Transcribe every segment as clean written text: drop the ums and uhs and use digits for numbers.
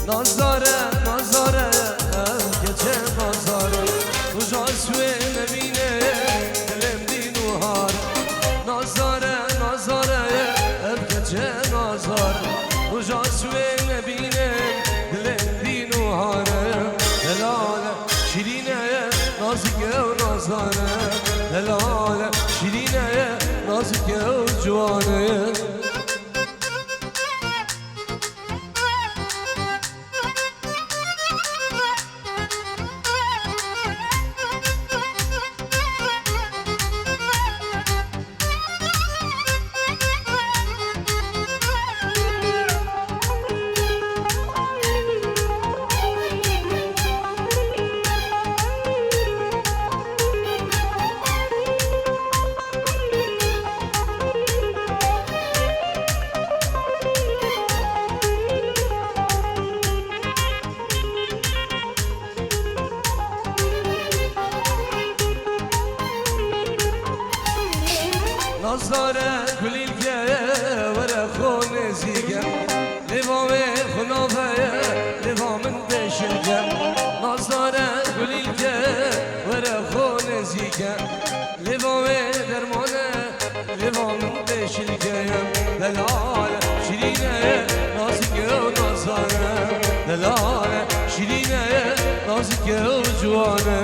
نازاره نازاره گچه نازاره کجا سوی نبینه دلم دینوهار نازاره نازاره گچه نازاره کجا سوی نبینه دلم دینوهاره دلاله شیرینه نازکه و نازاره دلاله شیرینه نازکه و جوانه نازاره کلیل که وره خونه زیگم لیوام خنافه لیوامن بشنگم نازاره کلیل که وره خونه زیگم لیوام درمانه لیوامن بشنگم دلال شیرینه نازکه و نازانه دلال شیرینه نازکه و جوانه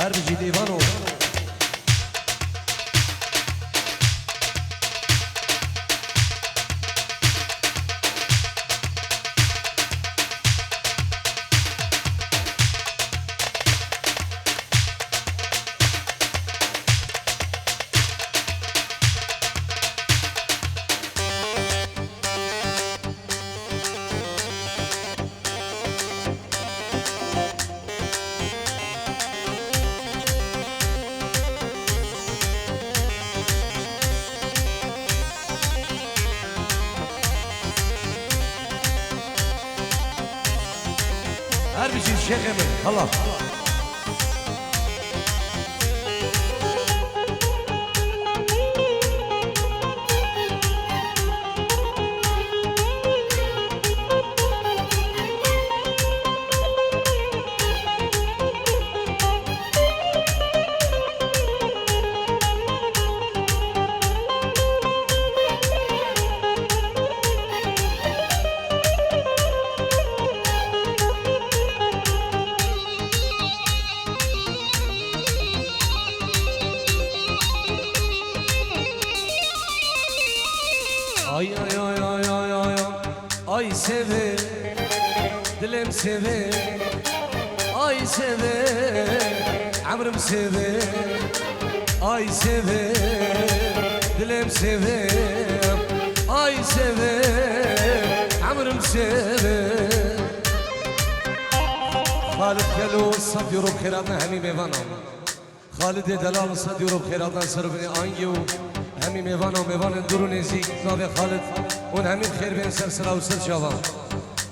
هر بجی دیوانو هر بشي الشيخ من خلاص Ay ay ay ay ay ay ay sever dilim sever ay sever amrım sever ay sever dilim sever ay sever amrım sever Khalid Kelo satıyorum khairatna hemi mevanam Khalid Delal satıyorum khairatna sarbini angiyo همی میوان و میوان درو نزیک ناو خالد اون همین خیر بین سر سلا و سر شاوان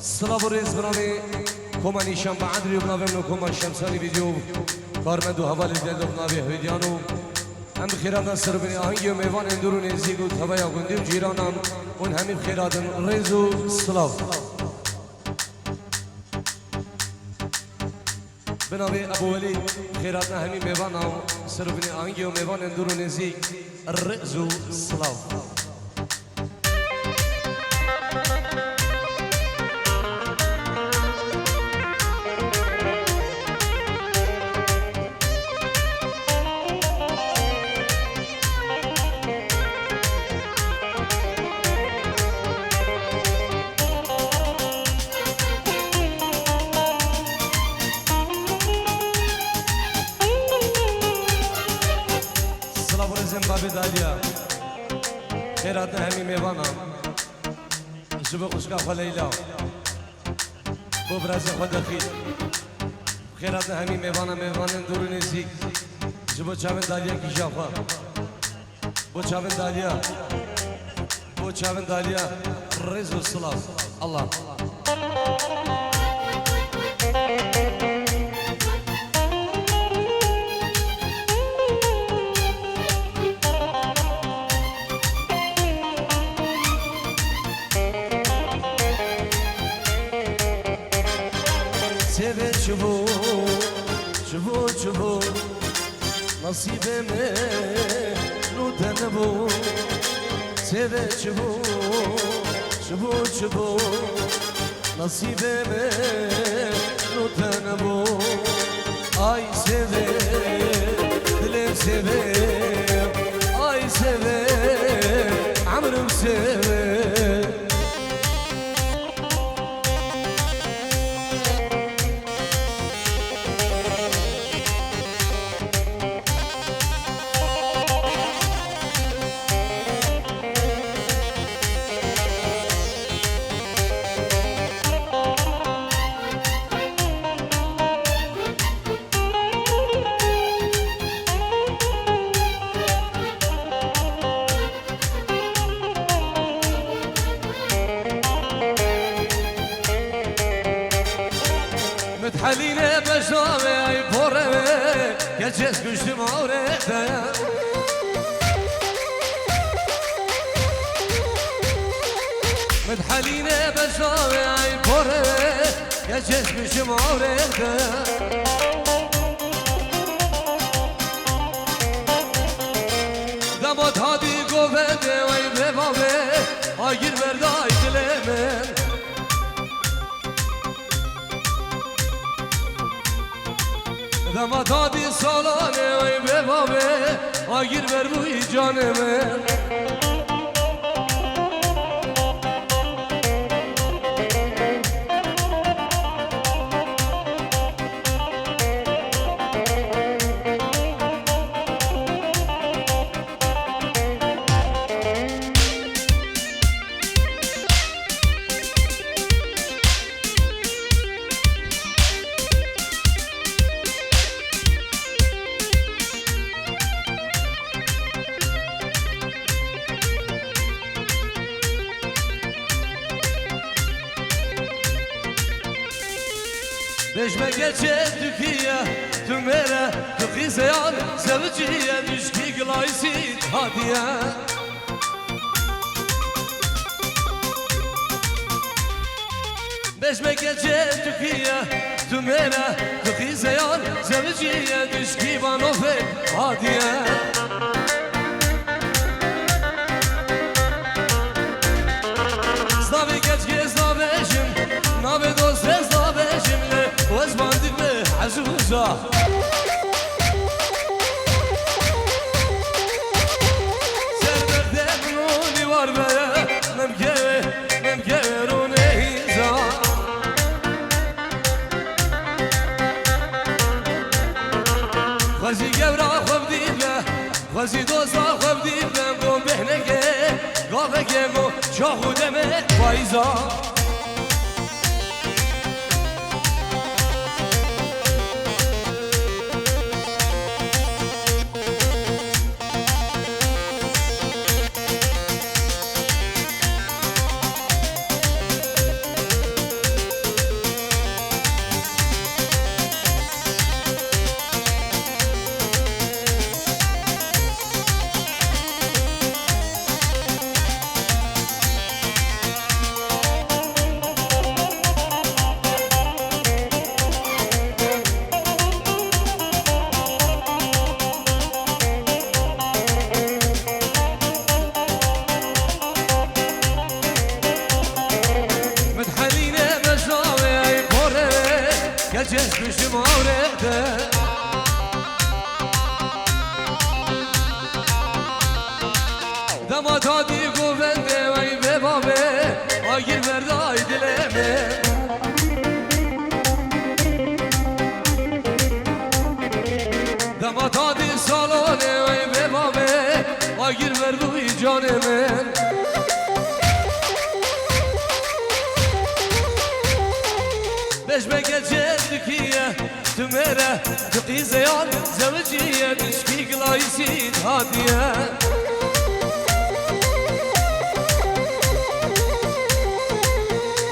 سلا و ریز برای کمانیشان با عدری و بناویم نو کمان شمسانی ویدیو کارمند و حوالی دل و بناوی هویدیانو هم خیراتان سر بینی آهنگی و میوان درو نزیک و تبایا گندی و جیرانان اون همین خیراتان ریز و سلا بناوی ابو ولی خیراتنا همی میوان و سر بینی آهنگی و میوان درو نزیک الرئز الصلاة بابی دالیا خیرات همی میوانم جبه خوشگاه خلیلا بو براز خود خید خیرات همی میوانم میوانم دور نزیک جبه چاون دالیا کی جافا بو چاون دالیا رز و صلاة الله نصیبمه نودن بو سوه چبو نصیبمه نودن بو ay seve dilim seve ay seve amrım seve متحلينه بشامي اي بورمه گچس گشتم آورده متحلينه بشامي اي بورمه گچس گشتم آورده دمات هادی گوبنده وای ببابه آگیر بردای دلمن دمادادی سالانه وای به بابه آگیر بر روی جان من بجمه گچه تکیه تو میره تو خیزیان سوچیه دشکی گلایسی هادیه بجمه گچه تکیه تو میره تو خیزیان سوچیه دشکی بانوفه هادیه زنابی گچگی زنابشم نابی دوست زنابشم وزباندك به عزوزة سربرده منوني واربايا ممكيروني هيزا خوزي قبرا خوب ديبلا خوزي دوسا خوب ديبلا قوم بحنكي قافكي مو شاخو دمي فايزا گچس گشتم آورده دمادادی گوبنده وای به بابه آگیر بردای دلمه دمادادی سالانه وای به بابه آگیر بردوی جان من بجمه گچه تکیه تو میره تو قیزیان زوجیه دشکی گلایسی هادیه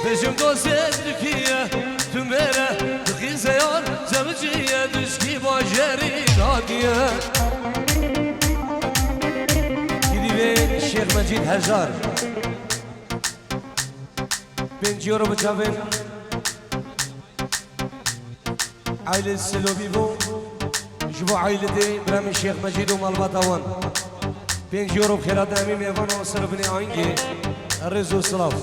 بجم دوست تکیه تو میره تو قیزیان زوجیه دشکی باجری هادیه گیدی به شیخ مجید هزار بنجی رو بچاوین عائلة السلوبي بو جبو عائلتي برام الشيخ مجيد ومالباتاوان 5 يورو بخيرات امي ميفان وصر بني عنجي الرز والصلاف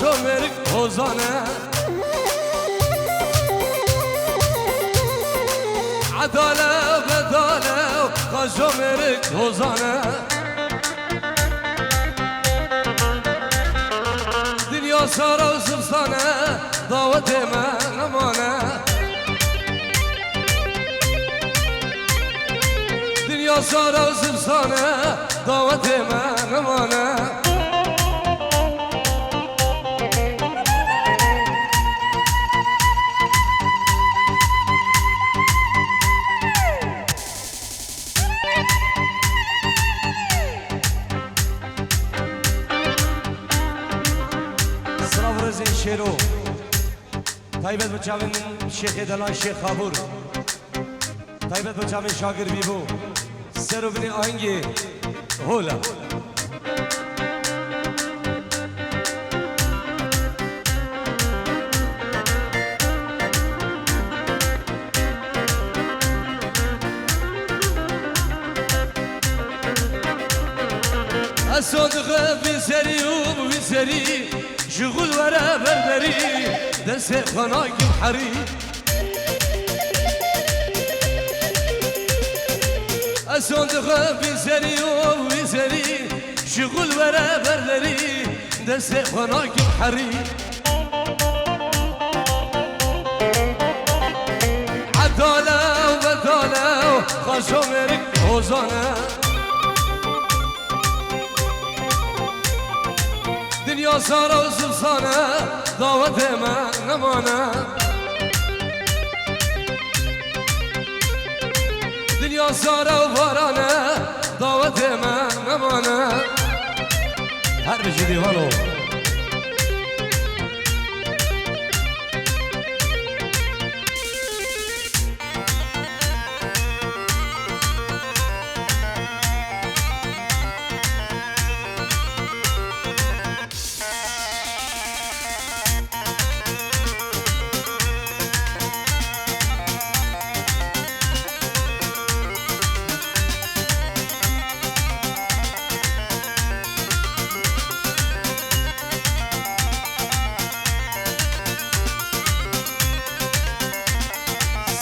شومرك هوزانة عدالة بدالة شومرك هوزانة دنيا سارة وسبسانة ضاوت ما نمانة دنيا سارة وسبسانة ضاوت ما نمانة شیرو تایبت بچاون شیخ دلان شیخ خابور تایبت بچاون شاگر بیبو سرو بنی آهنگی هولا الصدق في سري وفي سري شغل ورا بربري دس خناك بحري الصدق في سري وفي سري شغل ورا بربري دس خناك بحري عدالة وبدالة خشومرك هوزانة دنيا سارة وسبسانة ضاوت ما نمانة دنيا سارة وبارانة ضاوت ما نمانة هر بجي ديوانو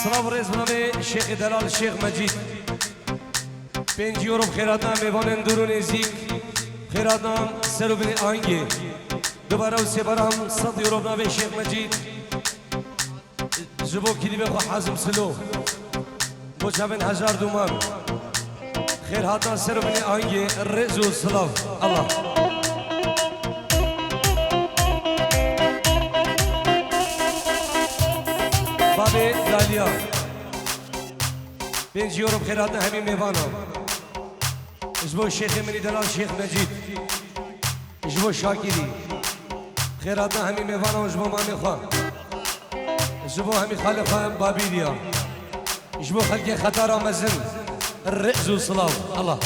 سلام رئیس بنابه شیخ دلال شیخ مجید 5 یورو خیراتنام میوان اندورو نزیک خیراتنام سرو بنی آهنگی دوباره و سه برام 100 یورو بنابه شیخ مجید جبو کلی بخوا حازم سلو بچابن 1000 دومان خیراتنام سرو بنی آهنگی رزو سلاف الله بابی دالیا 5 یورو بخیراتنا همین میوانا جبو شیخ منی دلال شیخ مجید جبو شاکری خیراتنا همین میوانا و جبو مامی خواه جبو همین خالق خواه بابی دیا جبو خلق خطار آمزن الرئز و صلاف الله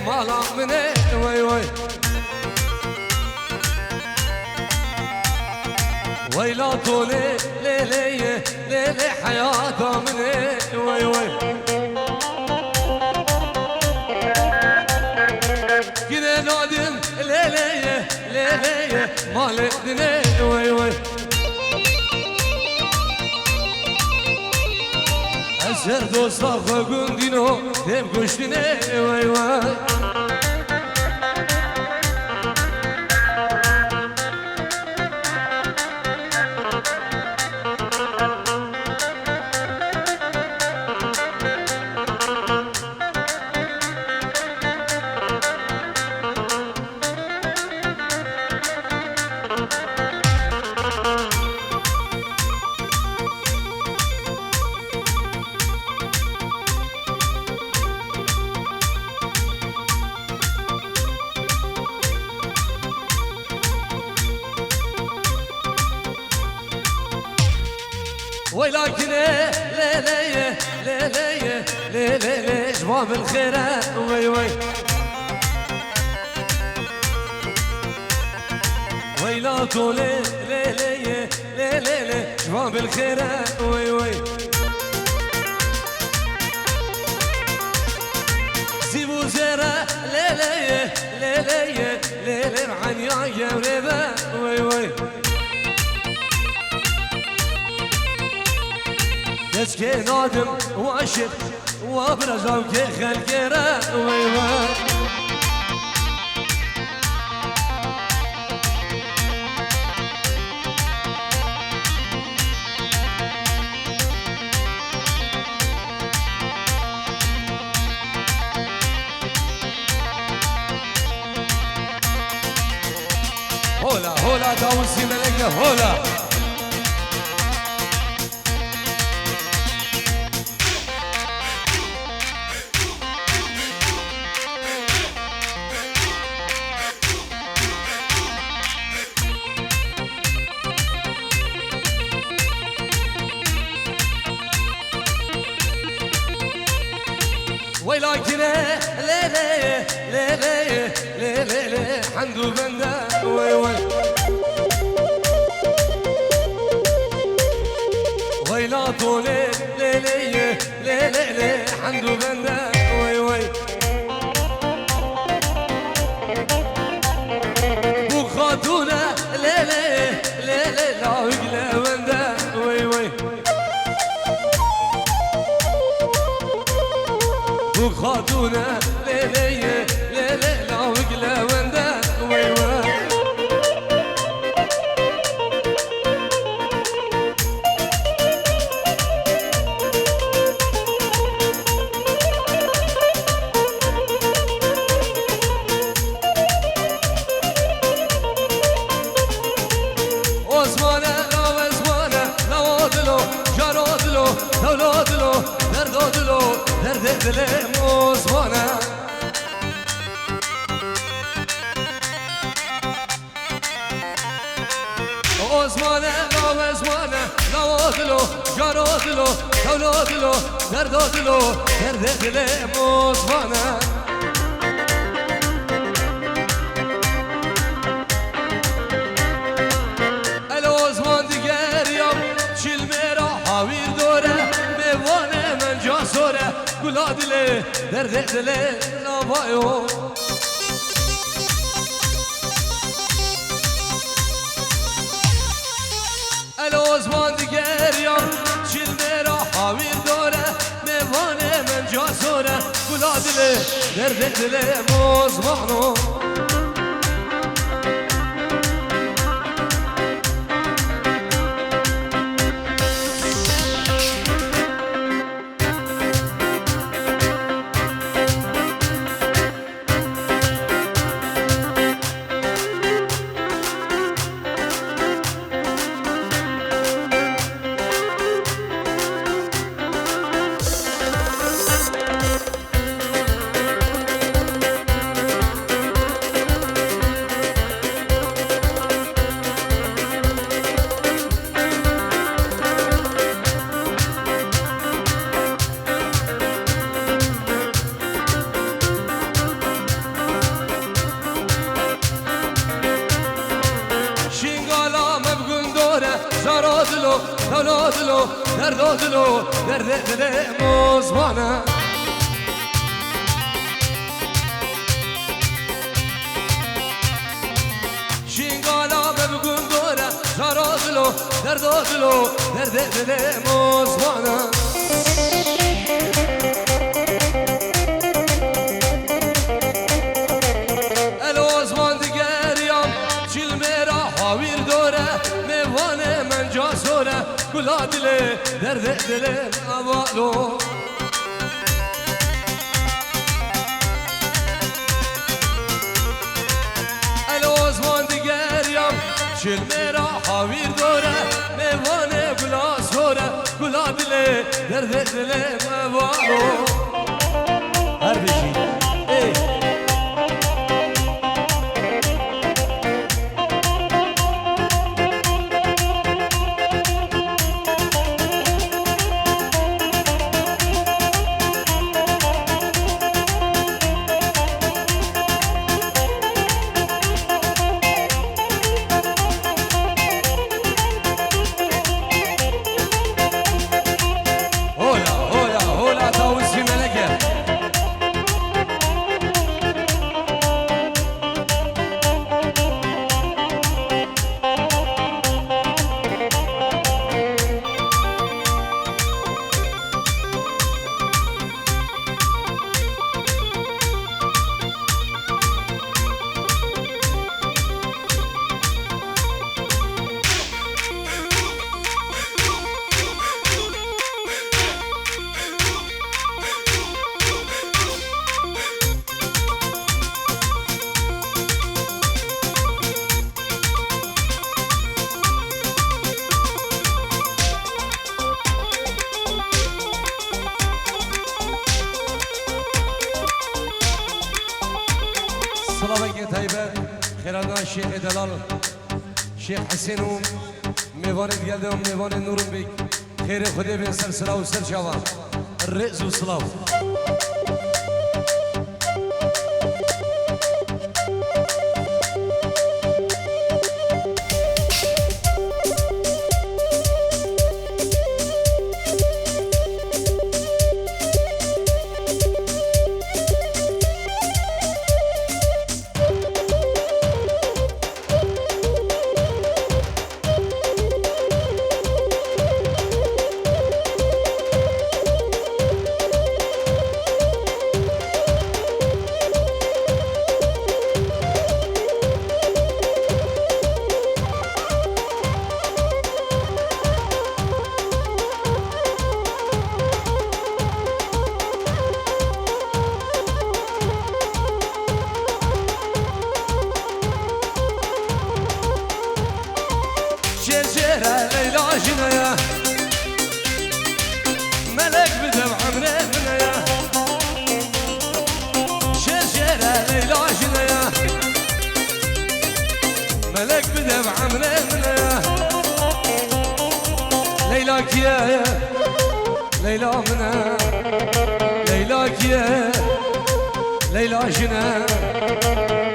مالا مني وي وي ويلا طولي ليلي ليلي حياته مني وي وي كده نادم ليلي لیلیه مال دنه وای وای از هر دوستا خگوندینو دم کشتینه وای وای ولكن ليلي ليلي ليلي جواب الخيرة وي وي ويلا طولي ليلي ليلي جواب الخيرة وي وي زيبو زيرة ليلي ليلي ليلي معني يا وريبة وي وي كي نادم واشر وابرزاو كي خلقيرا ويوا هولا هولا داوسي ملكة هولا ولكن ليلي ليلي ليلي حندو بندا وي وي ويلا طولي ليلي ليلي حندو بندا وي وي بخاتونا ليلي ليلي لا وقلا بندا وي وي خاتونا ليلي ليلي لا وقلا وندا وي وي osmana la osmana la odlo jarodlo dawlodlo derdodlo derdedle osmana osmana la osmana la odlo jarodlo dawlodlo derdodlo derdedle osmana گلا دله درد دله نوایو الازمان دیگریم چیل میرا حاویر داره میوانه من جا سوره گلا دله درد دله مزمانو زارادلو دولادلو دردادلو درد دل مزمانه درد و دلو درد دل مزمانم الوزمان دیگریم چیل میرا حاویر دوره میوانه من جا سوره گلا دله درد دل اوالو الوزمان دیگریم چیل میرا حاویر دوره میوانه گلا سوره گلا دله درد دل اوالو هر بشی سلامتی طیبه خیرانان شیخ دلال شیخ حسین و میوان گلده و میوان نورم بیگ خیر خودی بین سر سلا و سر شوان رئز و سلاو ليلى جنايا ملك بدم عمري منايا شجرة ليلى جنايا ملك بدم عمري منايا ليلى كيا ليلى منا ليلى كيا ليلى جنا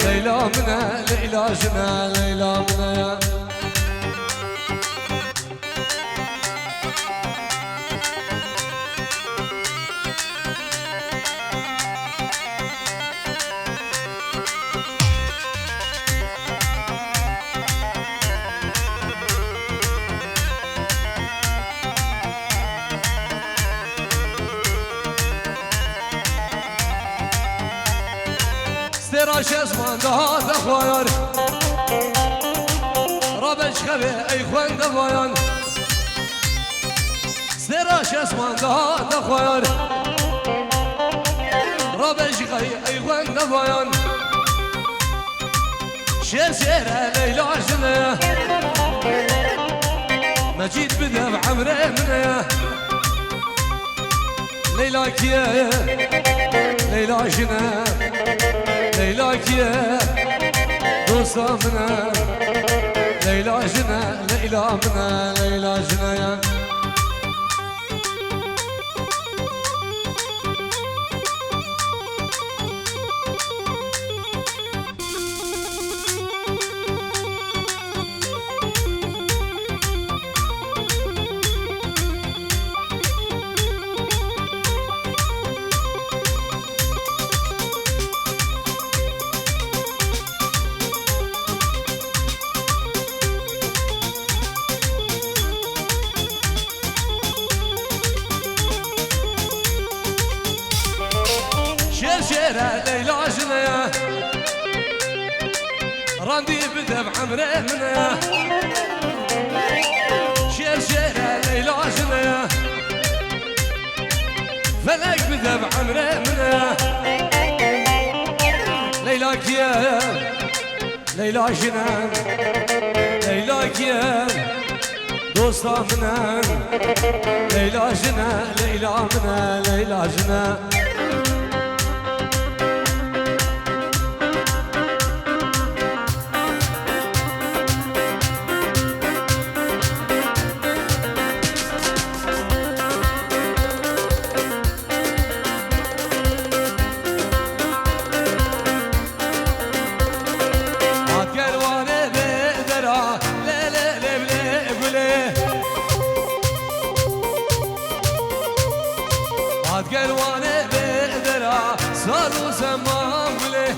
ليلى منا ليلى جنا ليلى منا راش اسمان دهات اخوان رابش خبي اي خوان دفايان سراش اسمان دهات اخوان رابش خبي اي خوان دفايان شسيرة ليلى جنايا مجيد بدها بعمري منايا ليلى كيا ليلى جنا ليلى كيا دوسا منا ليلى جنا ليلى منا ليلى جنا شيرة ليلى جنيا راندي بدا بعمري منيا شيرة ليلى جنيا فلك بدا بعمري منيا ليلاك يا ليلى جنان ليلاك يا دوستا منان ليلى جنان ليلى منان ليلى جنان قلوانه بدرا صاروا زمان بله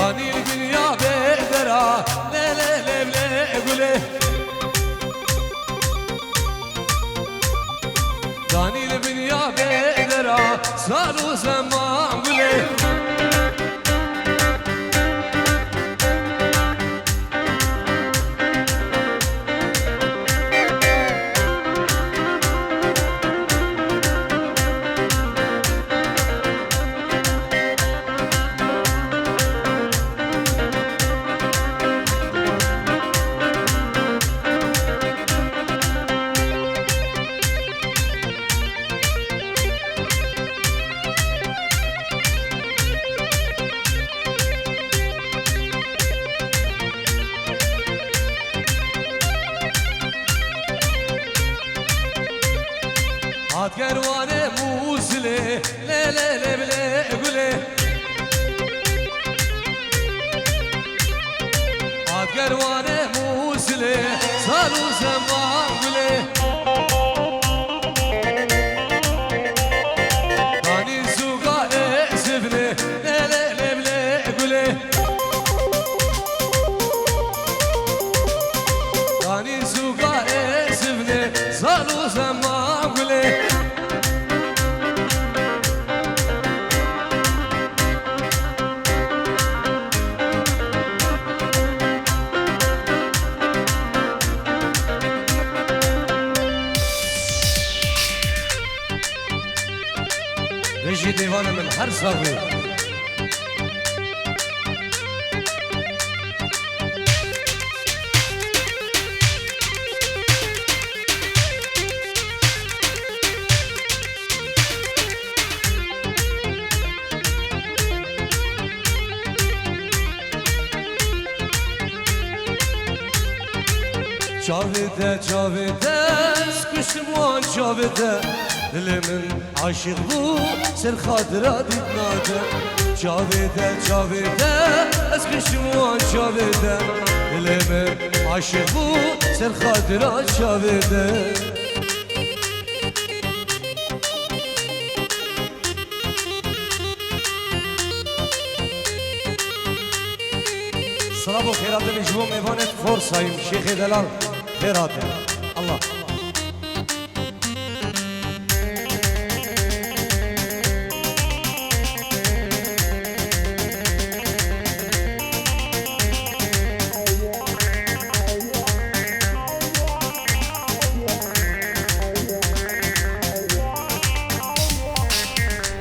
اني الدنيا بدرا لا لا لا لا بله اني الدنيا بدرا صاروا زمان بله قروانه موسله لا لا لا بلا قوله قروانه موسله صاروا زمان قوله داني سوقا اسفله لا لا لا بلا قوله داني سوقا اسفله صاروا زمان قوله رجي ديوانه من هر صافي Çavide çavide skuşmuan çavide Dilimin aşık bu ser hatıra dinlade Çavide çavide skuşmuan çavide Dilimin aşık bu ser hatıra çavide Sıra bu khiradı mecbum evanet forsayım Şeyh Delal khiradı Allah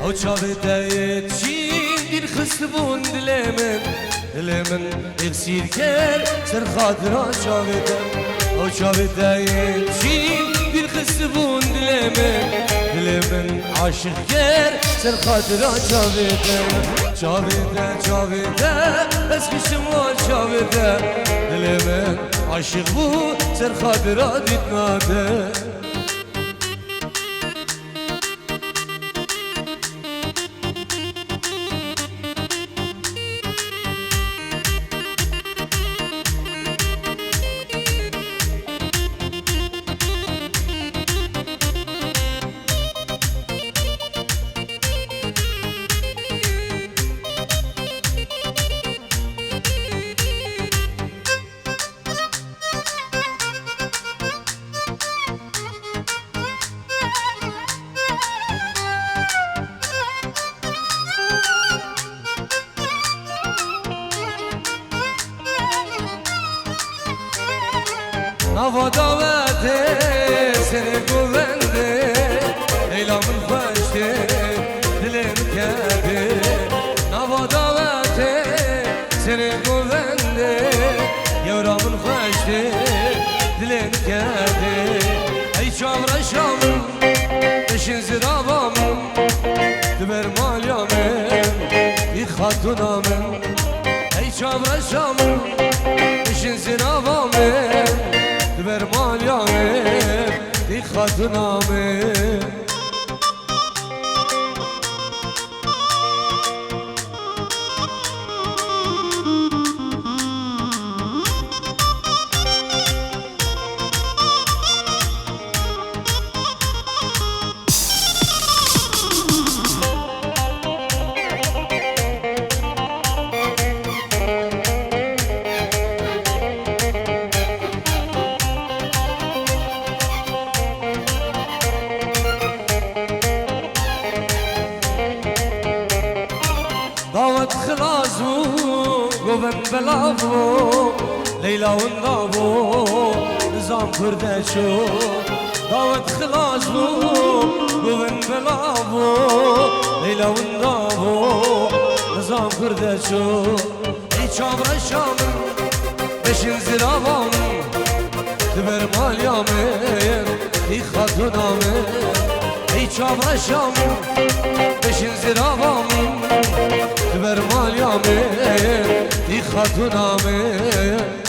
O çavide yetişin khısbun dilemin Dilimin iksir ker ser hatıra çavide O çavide yetişin bir khısbun dilemin Dilimin aşık ker ser hatıra çavide Çavide çavide eskişim var çavide Dilimin aşık bu ser hatıra dinlade نوا داوته سر گونده لیلامın خوشته دلم کرده نوا داوته سر گونده یارامın خوشته دلم کرده ای çavraşamın peşin ziravamın دبر مالیامن ای خاتونامن ای çavraşamın peşin ziravamın دبر مالیامن ای خاتونامن دعوت خلاصو گوون بلاو لیلا و نابو نظام کرده شو دعوت خلاصو گوون بلاو لیلا و نابو نظام کرده شو ای چابرشامن بشین زیراوامن دبر مالیامن ای خاتونامن ای چابرشامن بشین زیراوامن دبر مالیامن ای خاتونامن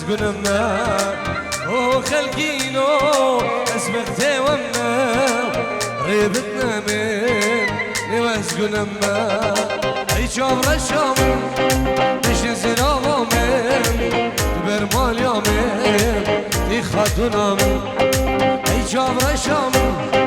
قنما او خلقينو اسمعتي وما ريبتنا من نواز قنما اي شامر الشامر مش زراوة من تبر مال يومين اي خاتونا من اي شامر الشامر